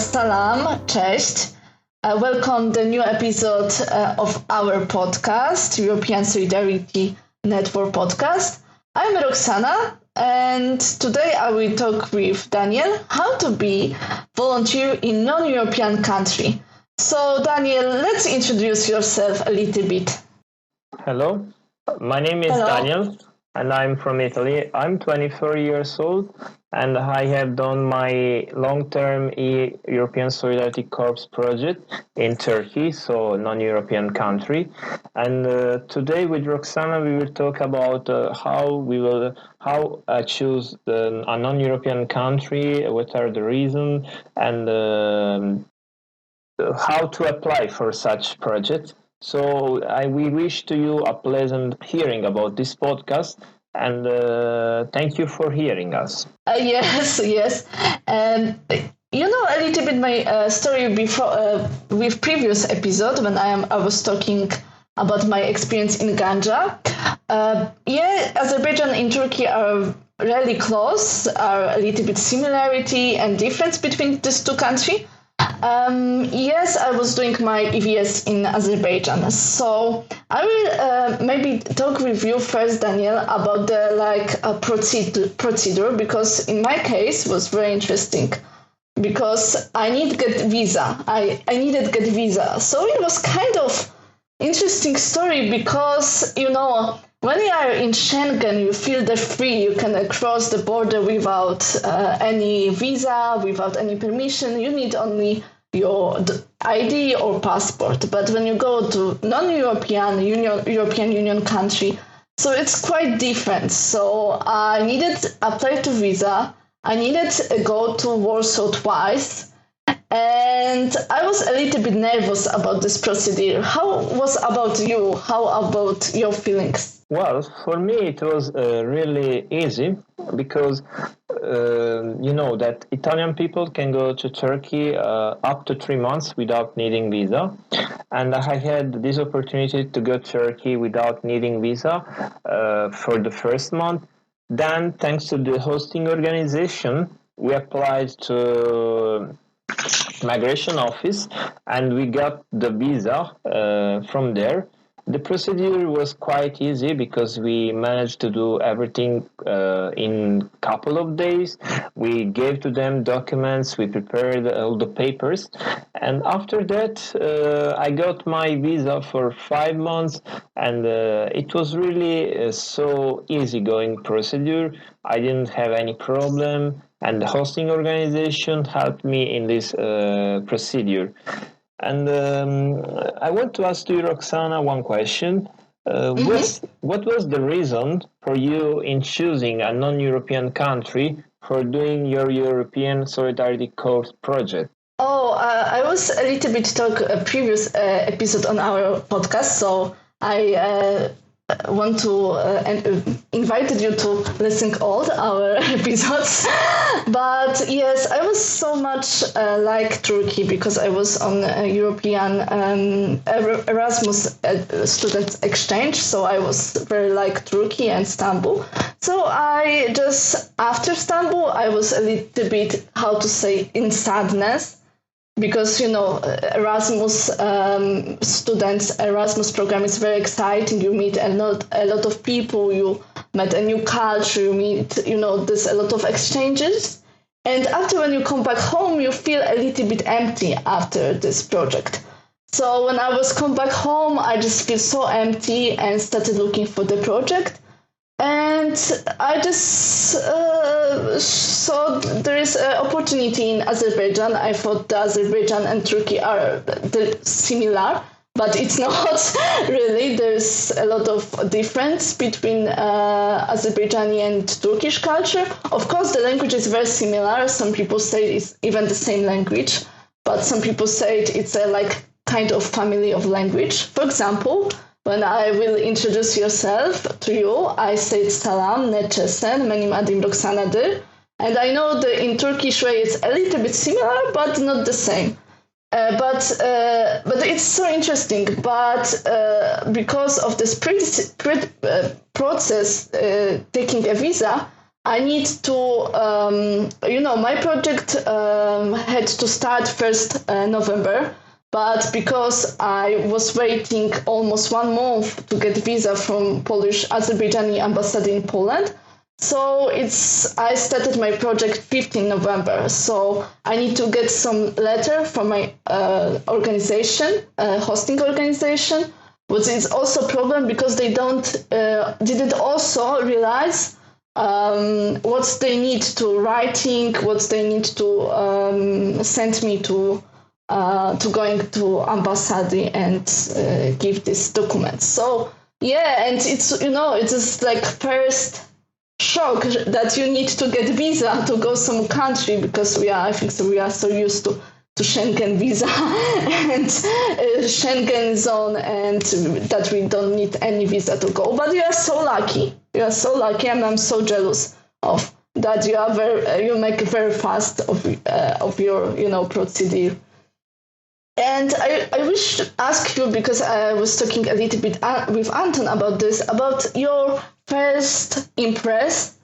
Salam, cześć. Welcome the new episode of our podcast, European Solidarity Network podcast. I'm Roksana, and today I will talk with Daniel how to be volunteer in non-European country. So Daniel, let's introduce yourself a little bit. Hello, my name is Daniel and I'm from Italy. I'm 24 years old and I have done my long-term European Solidarity Corps project in Turkey, so non-European country. And today with Roksana we will talk about how choose a non-European country, what are the reasons, and how to apply for such project. So we wish to you a pleasant hearing about this podcast, and thank you for hearing us. Yes. You know a little bit my story before with previous episode when I was talking about my experience in Ganja. Azerbaijan and Turkey are really close, are a little bit similarity and difference between these two countries. Yes, I was doing my EVS in Azerbaijan. So I will maybe talk with you first, Daniel, about the procedure, because in my case it was very interesting because I need get visa. I needed get visa. So it was kind of interesting story because, you know, when you are in Schengen, you feel that free. You can cross the border without any visa, without any permission. You need only your ID or passport. But when you go to non-European European Union country, so it's quite different. So I needed apply to visa. I needed go to Warsaw twice. And I was a little bit nervous about this procedure. How was about you? How about your feelings? Well, for me it was really easy because you know that Italian people can go to Turkey up to 3 months without needing visa, and I had this opportunity to go to Turkey without needing visa for the first month. Then, thanks to the hosting organization, we applied to migration office and we got the visa from there. The procedure was quite easy because we managed to do everything in a couple of days. We gave to them documents, we prepared all the papers, and after that I got my visa for 5 months, and it was really so easygoing procedure. I didn't have any problem, and the hosting organization helped me in this procedure. And I want to ask you, Roksana, one question. What was the reason for you in choosing a non-European country for doing your European Solidarity Corps project? I was a little bit talk a previous episode on our podcast, so I want to invite you to listen all our episodes. But yes, I was so much like Turkey because I was on a European Erasmus student exchange, so I was very like Turkey and Istanbul. So I just after Istanbul I was a little bit, how to say, in sadness. Because, you know, Erasmus students, Erasmus program is very exciting. You meet a lot of people, you met a new culture, you meet, you know, there's a lot of exchanges. And after when you come back home, you feel a little bit empty after this project. So when I was come back home, I just feel so empty and started looking for the project. And I just saw there is an opportunity in Azerbaijan. I thought the Azerbaijan and Turkey are similar, but it's not really. There's a lot of difference between Azerbaijani and Turkish culture. Of course, the language is very similar. Some people say it's even the same language, but some people say it's a like kind of family of language. For example, when I will introduce yourself to you, I say salam, neçesen, benim adım Roksana'dır. And I know that in Turkish way it's a little bit similar, but not the same. But it's so interesting. But because of this process taking a visa, I need to, my project had to start 1st November, but because I was waiting almost 1 month to get visa from Polish Azerbaijani embassy in Poland, so I started my project 15 November. So I need to get some letter from my organization, hosting organization, which is also a problem because they didn't also realize what they need to writing, what they need to send me to going to embassy and give these documents. So yeah, and it's it is like first shock that you need to get visa to go some country because we are so used to Schengen visa and Schengen zone and that we don't need any visa to go. But you are so lucky. You are so lucky, and I'm so jealous of that. You make very fast of your procedure. And I wish to ask you, because I was talking a little bit with Anton about this, about your first impression.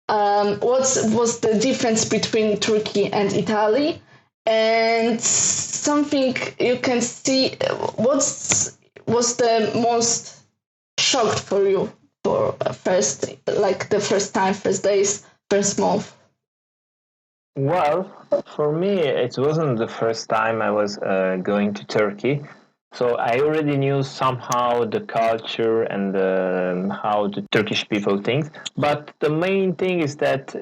What was the difference between Turkey and Italy? And something you can see, what was the most shocked for you for first, like the first time, first days, first month? Well, for me, it wasn't the first time I was going to Turkey. So I already knew somehow the culture and how the Turkish people think. But the main thing is that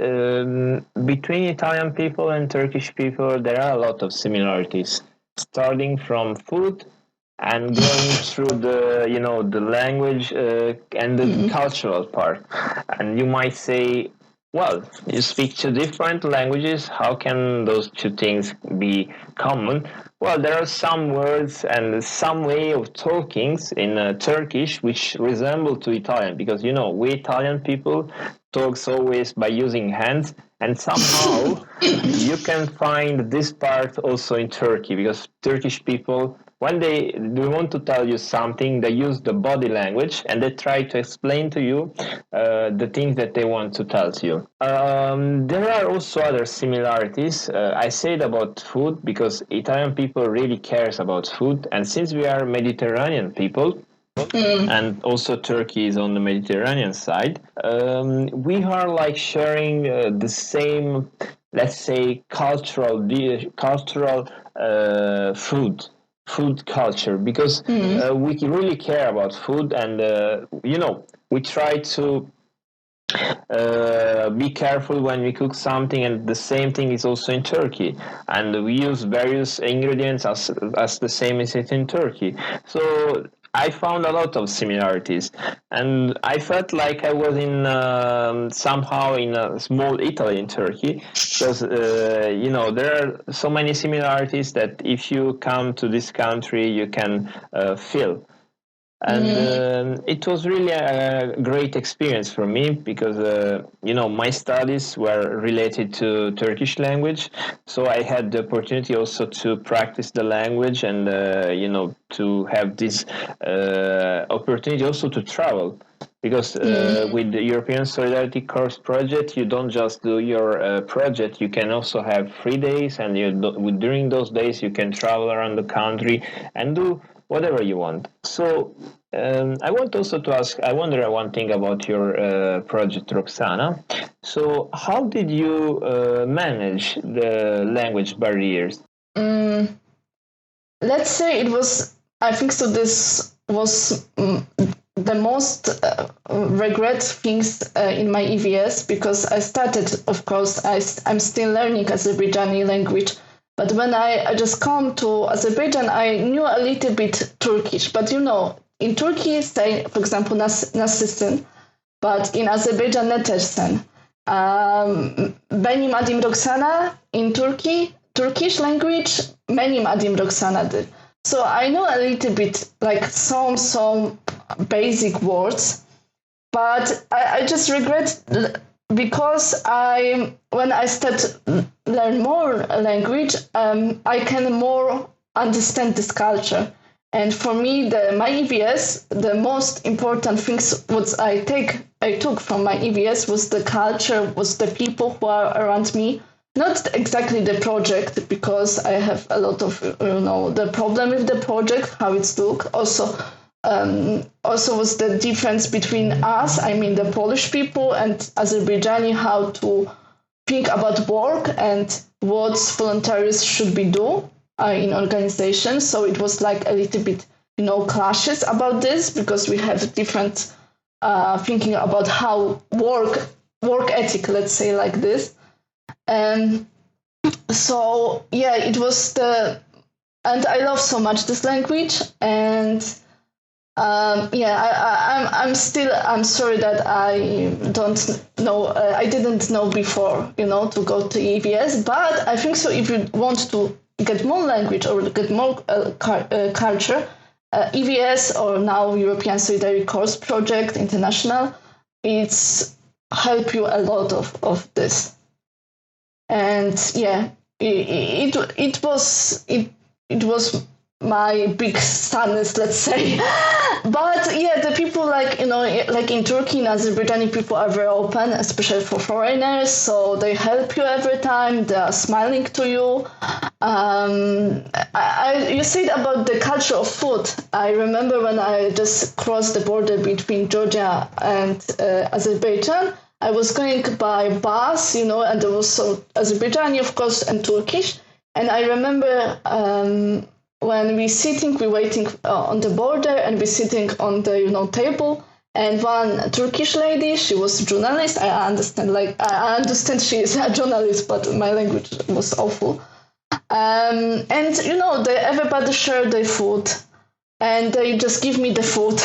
between Italian people and Turkish people, there are a lot of similarities, starting from food and going through the language and the cultural part. And you might say, well, you speak two different languages. How can those two things be common? Well, there are some words and some way of talking in Turkish which resemble to Italian, because we Italian people talks always by using hands, and somehow you can find this part also in Turkey, because Turkish people, when they want to tell you something, they use the body language and they try to explain to you the things that they want to tell you. There are also other similarities. I said about food because Italian people really cares about food, and since we are Mediterranean people, and also Turkey is on the Mediterranean side, we are like sharing the same, let's say, cultural food culture, because we really care about food, and we try to be careful when we cook something, and the same thing is also in Turkey, and we use various ingredients as the same as it in Turkey. So I found a lot of similarities, and I felt like I was in somehow in a small Italy in Turkey, because there are so many similarities that if you come to this country, you can feel. And it was really a great experience for me, because my studies were related to Turkish language, so I had the opportunity also to practice the language, and to have this opportunity also to travel, because with the European Solidarity Corps project, you don't just do your project, you can also have 3 days, and during those days you can travel around the country and do whatever you want. So I want also to ask, I wonder one thing about your project, Roksana. So how did you manage the language barriers? Let's say I think so this was the most regret things in my EVS, because I started, of course, I'm still learning Azerbaijani language. But when I just come to Azerbaijan, I knew a little bit Turkish. But in Turkey, say, for example, nasılsın, but in Azerbaijan, ne dersin? Benim adım Roksana, in Turkish language, benim adım Roksana'dır. So I know a little bit, like some basic words, but I just regret, because when I start learn more language, I can more understand this culture. And for me, my EVS, the most important things what I took from my EVS was the culture, was the people who are around me. Not exactly the project, because I have a lot of the problem with the project, how it's look. Also was the difference between us, I mean the Polish people, and Azerbaijani, how to think about work and what volunteers should be do in organizations. So it was like a little bit, clashes about this, because we have different thinking about how work ethic, let's say like this. And so, yeah, it was and I love so much this language. And I'm sorry that I don't know, I didn't know before, to go to EVS, but I think so if you want to get more language or get more culture, EVS, or now European Solidarity Course Project International, it's help you a lot of this. And yeah, it was my big sadness, let's say. But yeah, the people like in Turkey and Azerbaijani people are very open, especially for foreigners. So they help you every time. They are smiling to you. You said about the culture of food. I remember when I just crossed the border between Georgia and Azerbaijan. I was going by bus, and there was some Azerbaijani, of course, and Turkish. And I remember when we waiting on the border, and we sitting on the table, and one Turkish lady, she was a journalist. I understand she is a journalist, but my language was awful. And everybody shared their food, and they just gave me the food.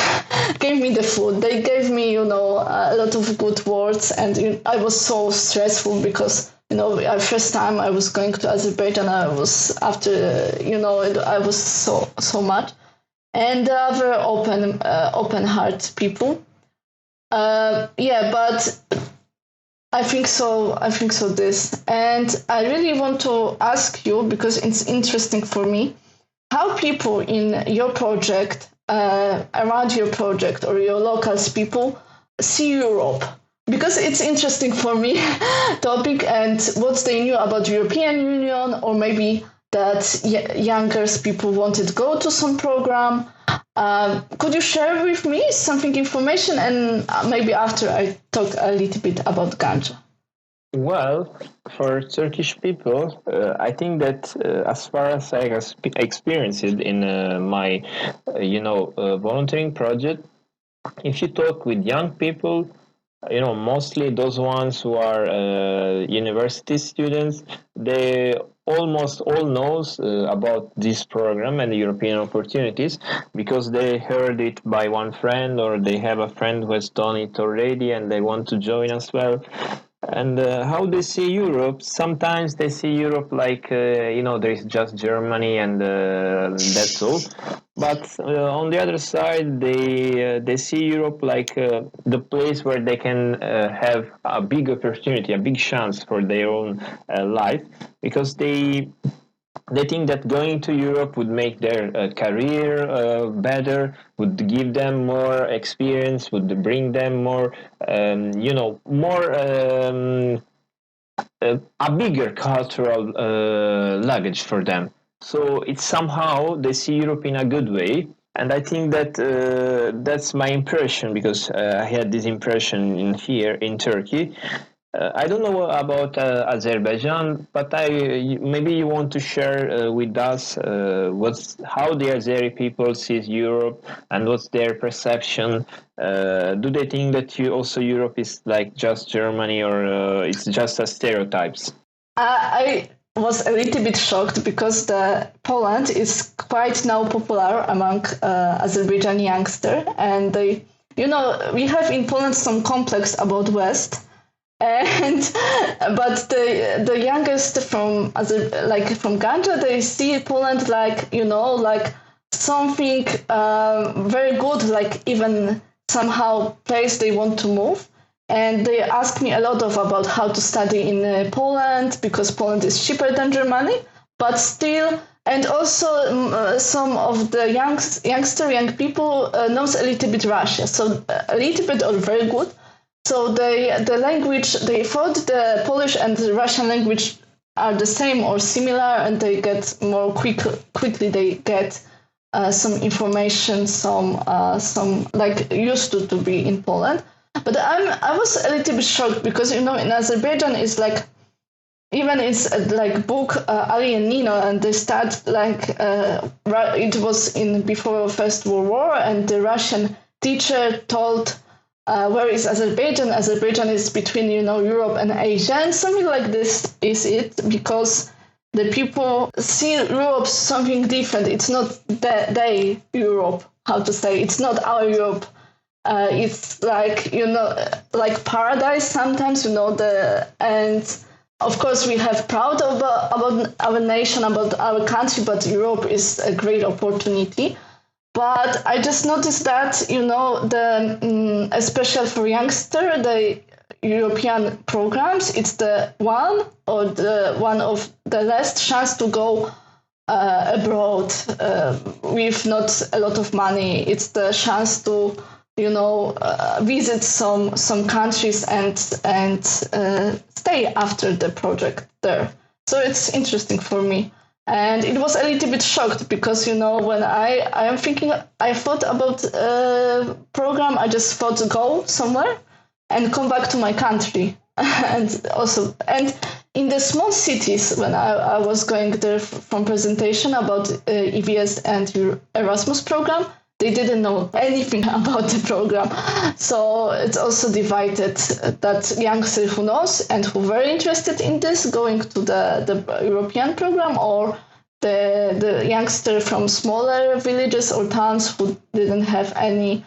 They gave me a lot of good words, and I was so stressful because first time I was going to Azerbaijan. I was I was so much, and very open heart people. But I think so this, and I really want to ask you, because it's interesting for me, how people in your project, around your project, or your locals people see Europe. Because it's interesting for me topic, and what they knew about European Union, or maybe that younger people wanted to go to some program. Could you share with me something information, and maybe after I talk a little bit about Ganja? Well, for Turkish people, I think that as far as I have experienced it in my, volunteering project, if you talk with young people, mostly those ones who are university students, they almost all knows about this program and the European opportunities, because they heard it by one friend, or they have a friend who has done it already and they want to join as well. And how they see Europe, sometimes they see Europe like, there is just Germany and that's all. But on the other side, they see Europe like the place where they can have a big opportunity, a big chance for their own life, because they think that going to Europe would make their career better, would give them more experience, would bring them more, a bigger cultural luggage for them. So it's somehow they see Europe in a good way. And I think that that's my impression, because I had this impression here in Turkey. I don't know about Azerbaijan, but maybe you want to share with us how the Azeri people sees Europe, and what's their perception. Do they think that Europe is like just Germany, or it's just a stereotypes? I was a little bit shocked, because Poland is quite now popular among Azerbaijani youngster, and we have in Poland some complex about West. But the youngest from Ganja, they see Poland like something very good, like even somehow place they want to move. And they ask me a lot about how to study in Poland, because Poland is cheaper than Germany, but still And also some of the young people knows a little bit Russian, so a little bit or very good. So they thought the Polish and the Russian language are the same or similar, and they get more quickly they get some information, some like used to be in Poland. But I was a little bit shocked because in Azerbaijan it's like, even it's like book Ali and Nino, and they start like it was in before First World War, and the Russian teacher told where is Azerbaijan? Azerbaijan is between Europe and Asia, and something like this is it, because the people see Europe something different. It's not they Europe, how to say, it's not our Europe. It's like like paradise sometimes, and of course, we have proud about our nation, about our country, but Europe is a great opportunity. But I just noticed that, especially for youngster, the European programs, it's the one of the last chance to go abroad with not a lot of money. It's the chance to visit some countries and stay after the project there. So it's interesting for me. And it was a little bit shocked because, when I thought about program, I just thought to go somewhere and come back to my country. and in the small cities, when I was going there from presentation about EVS and Erasmus program, they didn't know anything about the program. So it's also divided, that youngster who knows and who very interested in this going to the European program, or the youngster from smaller villages or towns who didn't have any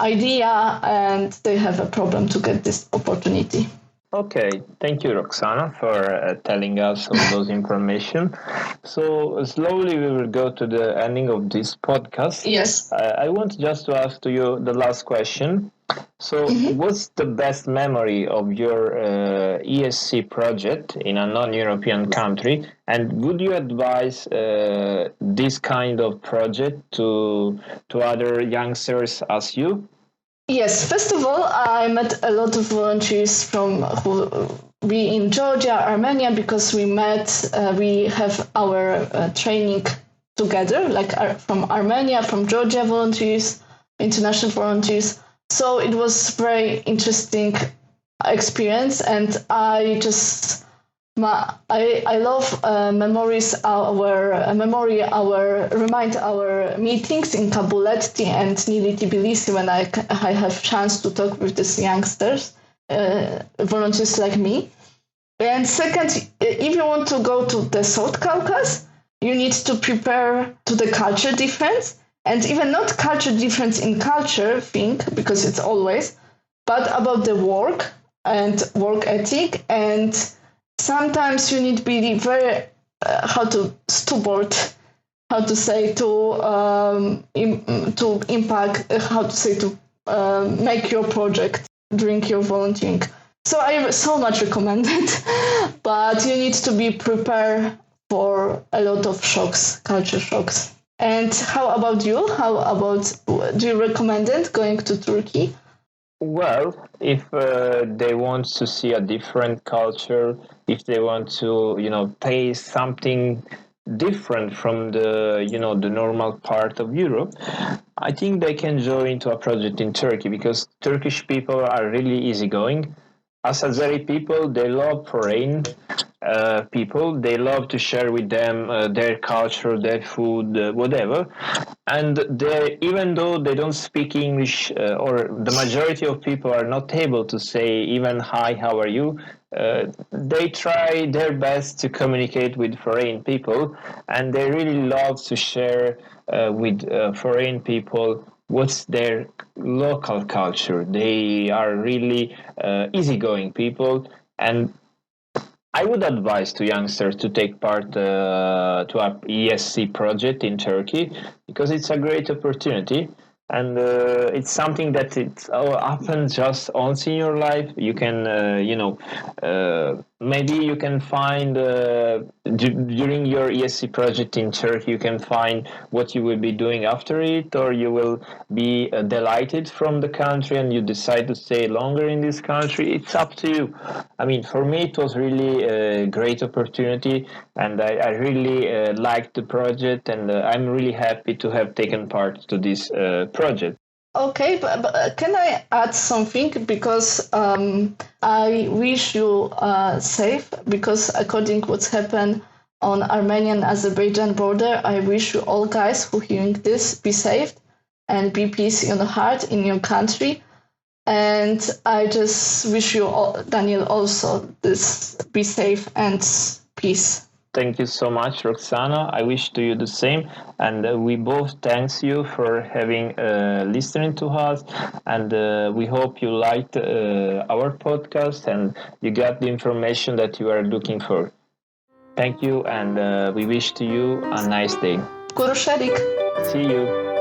idea and they have a problem to get this opportunity. Okay, thank you, Roksana, for telling us all those information. So slowly we will go to the ending of this podcast. Yes. I want just to ask to you the last question. So what's the best memory of your ESC project in a non-European country? And would you advise this kind of project to other youngsters as you? Yes, first of all, I met a lot of volunteers we in Georgia, Armenia, because we have our training together, like from Armenia, from Georgia volunteers, international volunteers. So it was very interesting experience, and I love remind our meetings in Kabuleti and Nili Tbilisi, when I have chance to talk with these youngsters, volunteers like me. And second, if you want to go to the South Caucasus, you need to prepare to the culture difference, and even not culture difference in culture thing, because it's always, but about the work and work ethic. And sometimes you need to be very stubborn, make your project during your volunteering. So I so much recommend it, but you need to be prepared for a lot of shocks, culture shocks. And how about you? Do you recommend it, going to Turkey? Well, if they want to see a different culture, if they want to, taste something different from the normal part of Europe, I think they can join into a project in Turkey, because Turkish people are really easygoing. As Azeri people, they love foreign people. They love to share with them their culture, their food, whatever. And even though they don't speak English, or the majority of people are not able to say even hi, how are you, they try their best to communicate with foreign people, and they really love to share with foreign people what's their local culture. They are really easygoing people, and I would advise to youngsters to take part to a ESC project in Turkey, because it's a great opportunity, and it's something that it happens just once in your life. You can maybe you can find during your ESC project in Turkey, you can find what you will be doing after it, or you will be delighted from the country and you decide to stay longer in this country. It's up to you. I mean, for me, it was really a great opportunity, and I really liked the project, and I'm really happy to have taken part to this project. Okay, but can I add something? Because I wish you safe, because according what's happened on Armenian-Azerbaijan border, I wish you all guys who hearing this be safe and be peace in your heart, in your country. And I just wish you, all, Daniel, also this be safe and peace. Thank you so much, Roksana. I wish to you the same, and we both thanks you for having listening to us, and we hope you liked our podcast and you got the information that you are looking for. Thank you, and we wish to you a nice day. Görüşerik. See you.